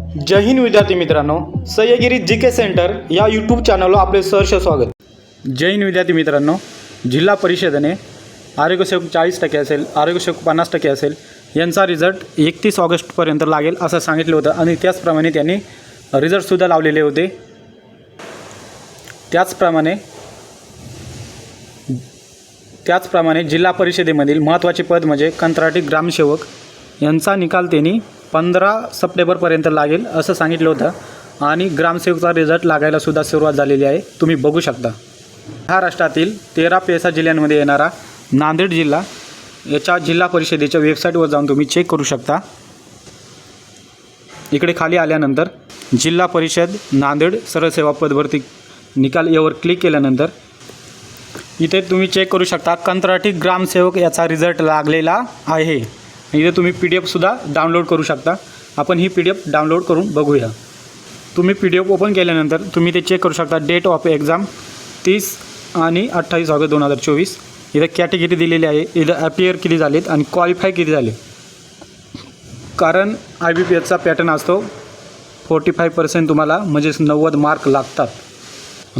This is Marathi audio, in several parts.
जय हिंद विद्यार्थी मित्रांनो, सह्यागिरी जी.के. सेंटर या यूट्यूब चॅनलवर आपले सहर्ष स्वागत। जय हिंद विद्यार्थी मित्रांनो, जिल्हा परिषदेने आरोग्यसेवक 40% असेल, आरोग्यसेवक 50% असेल, यांचा रिझल्ट 31 ऑगस्टपर्यंत लागेल असं सांगितलं होतं आणि त्याचप्रमाणे त्यांनी रिझल्टसुद्धा लावलेले होते। त्याचप्रमाणे जिल्हा परिषदेमधील महत्त्वाचे पद म्हणजे कंत्राटी ग्रामसेवक यांचा निकाल त्यांनी 15 सप्टेंबरपर्यंत लागेल असं सांगितलं होतं आणि ग्रामसेवकचा रिझल्ट लागायला सुद्धा सुरुवात झालेली आहे, तुम्ही बघू शकता। महाराष्ट्रातील 13 पेसा जिल्ह्यांमध्ये येणारा नांदेड जिल्हा याच्या जिल्हा परिषदेच्या वेबसाईटवर जाऊन तुम्ही चेक करू शकता। इकडे खाली आल्यानंतर जिल्हा परिषद नांदेड सरळ सेवा पदभरती निकाल यावर क्लिक केल्यानंतर इथे तुम्ही चेक करू शकता कंत्राटी ग्रामसेवक याचा रिझल्ट लागलेला आहे। इथे तुम्ही PDF सुद्धा डाउनलोड करू शकता। आपण ही PDF डाउनलोड करून बघूया। तुम्ही PDF ओपन केल्यानंतर तुम्ही ते चेक करू शकता। डेट ऑफ एग्जाम 30 आणि 28 ऑगस्ट 2024। इथे कॅटेगरी दिलेली आहे, इथे अपियर किती झालेत आणि क्वालिफाय किती झाले, कारण IBPSचा पॅटर्न असतो 45% तुम्हाला म्हणजे 90 मार्क लागतात।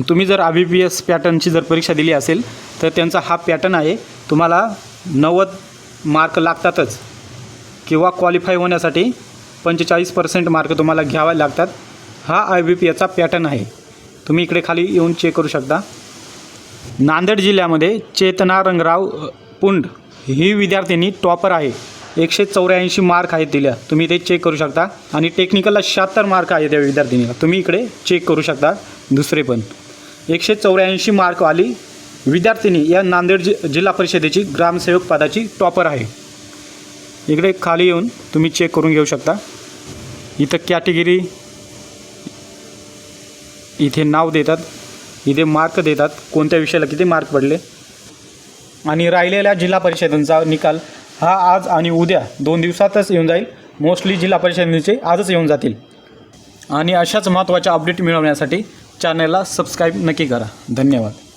तुम्ही जर IBPS पॅटर्नची जर परीक्षा दिली असेल तर त्यांचा हा पॅटर्न आहे, तुम्हाला 90 मार्क लागतातच किंवा क्वालिफाय होण्यासाठी 45% मार्क तुम्हाला घ्यावे लागतात। हा IBPSचा पॅटर्न आहे, तुम्ही इकडे खाली येऊन चेक करू शकता। नांदेड जिल्ह्यामध्ये चेतना रंगराव पुंड ही विद्यार्थिनी टॉपर आहे, 184 मार्क आहेत तिला, तुम्ही ते चेक करू शकता। आणि टेक्निकलला 76 मार्क आहे त्या विद्यार्थिनीला, तुम्ही इकडे चेक करू शकता। दुसरे पण 184 मार्कवाली विद्यार्थिनी या नांदेड जिल्हा परिषदेची ग्रामसेवक पदाची टॉपर आहे। इकडे खाली येऊन तुम्ही चेक करून घेऊ शकता। इथं कॅटेगरी, इथे नाव देतात, इथे मार्क देतात, कोणत्या विषयाला किती मार्क पडले आणि राहिलेल्या जिल्हा परिषदांचा निकाल हा आज आणि उद्या 2 दिवसातच येऊन जाईल। मोस्टली जिल्हा परिषदेचे आजच येऊन जातील। आणि अशाच महत्त्वाच्या अपडेट मिळवण्यासाठी चॅनलला सबस्क्राईब नक्की करा। धन्यवाद।